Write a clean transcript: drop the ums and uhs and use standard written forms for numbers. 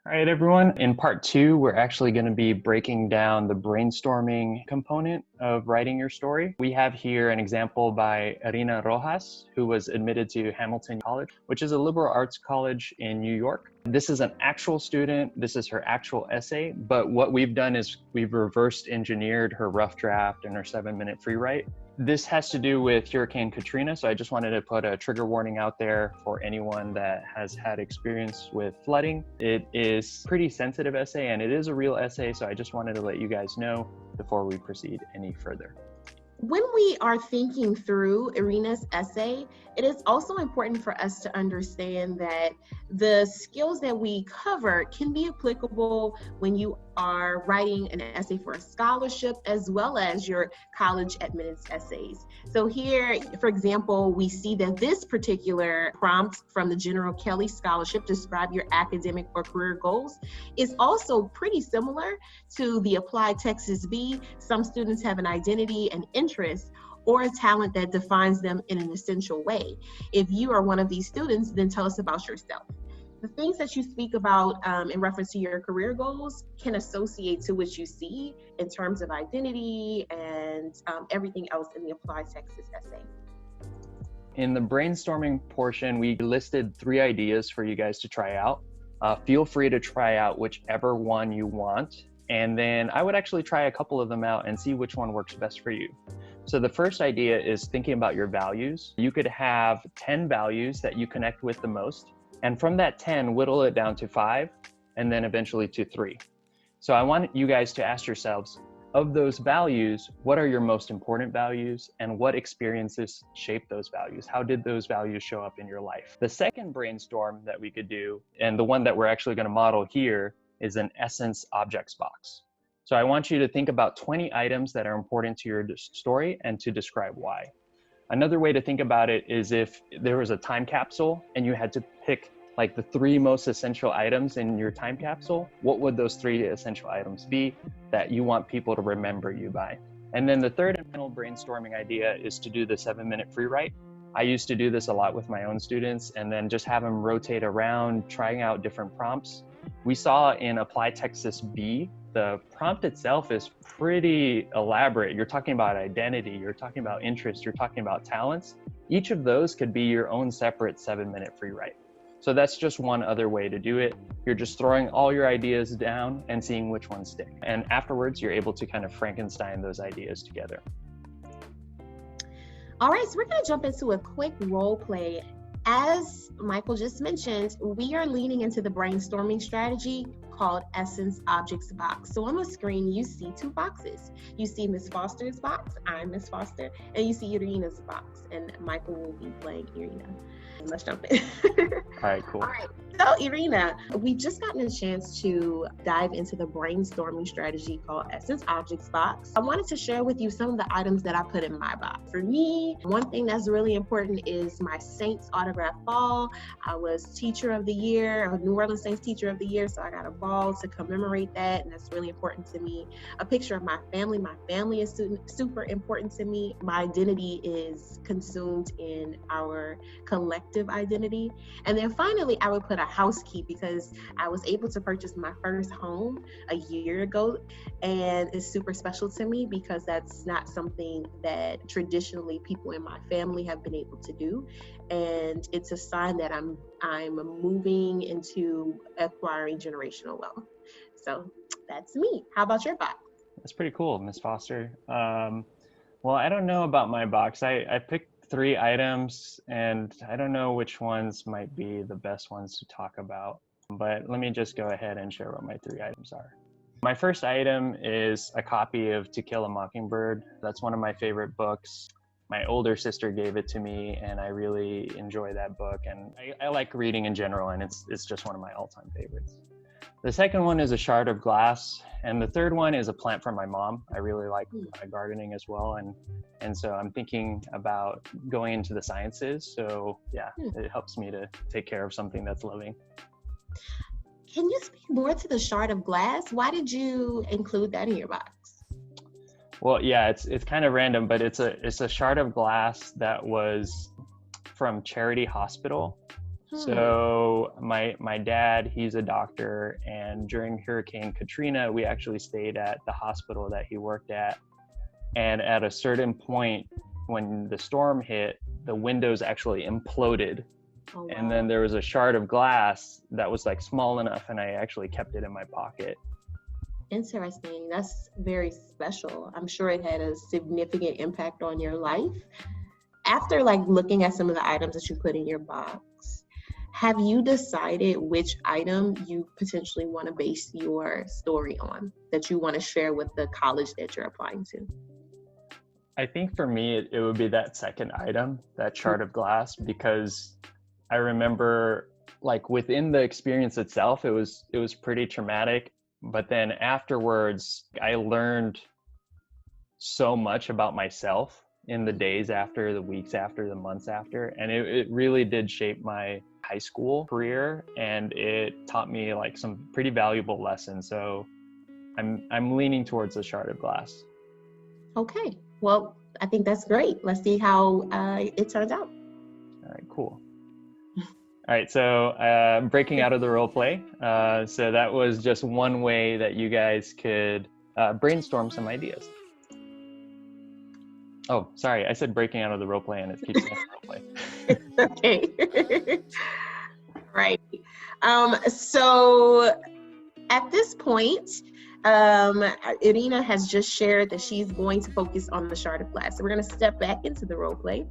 All right, everyone. In part two, we're actually going to be breaking down the brainstorming component of writing your story. We have here an example by Irina Rojas, who was admitted to Hamilton College, which is a liberal arts college in New York. This is an actual student. This is her actual essay. But what we've done is we've reversed engineered her rough draft and her 7-minute free write. This has to do with Hurricane Katrina, so I just wanted to put a trigger warning out there for anyone that has had experience with flooding. It is a pretty sensitive essay, and it is a real essay, so I just wanted to let you guys know before we proceed any further. When we are thinking through Irina's essay, it is also important for us to understand that the skills that we cover can be applicable when you are writing an essay for a scholarship as well as your college admittance essays. So here, for example, we see that this particular prompt from the General Kelly Scholarship, describe your academic or career goals, is also pretty similar to the Applied Texas B. Some students have an identity and interest or a talent that defines them in an essential way. If you are one of these students, then tell us about yourself. The things that you speak about in reference to your career goals can associate to what you see in terms of identity and everything else in the Applied Texas essay. In the brainstorming portion, we listed 3 ideas for you guys to try out. Feel free to try out whichever one you want. And then I would actually try a couple of them out and see which one works best for you. So the first idea is thinking about your values. You could have 10 values that you connect with the most. And from that 10, whittle it down to 5, and then eventually to 3. So I want you guys to ask yourselves, of those values, what are your most important values, and what experiences shape those values? How did those values show up in your life? The second brainstorm that we could do, and the one that we're actually going to model here, is an essence objects box. So I want you to think about 20 items that are important to your story and to describe why. Another way to think about it is if there was a time capsule and you had to pick like the 3 most essential items in your time capsule, what would those 3 essential items be that you want people to remember you by? And then the third and final brainstorming idea is to do the 7-minute free write. I used to do this a lot with my own students and then just have them rotate around, trying out different prompts. We saw in Applied Texas B, the prompt itself is pretty elaborate. You're talking about identity, you're talking about interest, you're talking about talents. Each of those could be your own separate 7-minute free write. So that's just one other way to do it. You're just throwing all your ideas down and seeing which ones stick. And afterwards, you're able to kind of Frankenstein those ideas together. All right, so we're going to jump into a quick role play. As Michael just mentioned, we are leaning into the brainstorming strategy called Essence Objects Box. So on the screen, you see 2 boxes. You see Miss Foster's box, I'm Miss Foster, and you see Irina's box, and Michael will be playing Irina. Let's jump in. All right, cool. All right, so Irina, we've just gotten a chance to dive into the brainstorming strategy called Essence Objects Box. I wanted to share with you some of the items that I put in my box. For me, one thing that's really important is my Saints autograph ball. I was Teacher of the Year, a New Orleans Saints Teacher of the Year, so I got a ball to commemorate that, and that's really important to me. A picture of my family. My family is super important to me. My identity is consumed in our collective identity. And then finally, I would put a house key because I was able to purchase my first home a year ago, and it's super special to me because that's not something that traditionally people in my family have been able to do. And it's a sign that I'm moving into acquiring generational wealth. So that's me. How about your box? That's pretty cool, Miss Foster. Well, I don't know about my box. I picked 3 items, and I don't know which ones might be the best ones to talk about, but let me just go ahead and share what my 3 items are. My first item is a copy of To Kill a Mockingbird. That's one of my favorite books. My older sister gave it to me, and I really enjoy that book, and I like reading in general, and it's just one of my all-time favorites. The second one is a shard of glass, and the third one is a plant from my mom. I really like gardening as well, and so I'm thinking about going into the sciences. So yeah, it helps me to take care of something that's living. Can you speak more to the shard of glass? Why did you include that in your box? Well, yeah, it's kind of random, but it's a shard of glass that was from Charity Hospital. So my dad, he's a doctor, and during Hurricane Katrina, we actually stayed at the hospital that he worked at. And at a certain point, when the storm hit, the windows actually imploded. Oh, wow. And then there was a shard of glass that was like small enough, and I actually kept it in my pocket. Interesting. That's very special. I'm sure it had a significant impact on your life. After like looking at some of the items that you put in your box, have you decided which item you potentially want to base your story on, that you want to share with the college that you're applying to? I think for me, it would be that second item, that shard of glass, because I remember like within the experience itself, it was pretty traumatic. But then afterwards, I learned so much about myself in the days after, the weeks after, the months after. And it really did shape my high school career, and it taught me like some pretty valuable lessons. So I'm leaning towards the shard of glass. Okay, well, I think that's great. Let's see how it turns out. All right, cool. All right, so breaking out of the role play. So that was just one way that you guys could brainstorm some ideas. Oh, sorry, I said breaking out of the role play, and it keeps saying role play. Okay. Right. So at this point, Irina has just shared that she's going to focus on the shard of glass. So we're going to step back into the role play.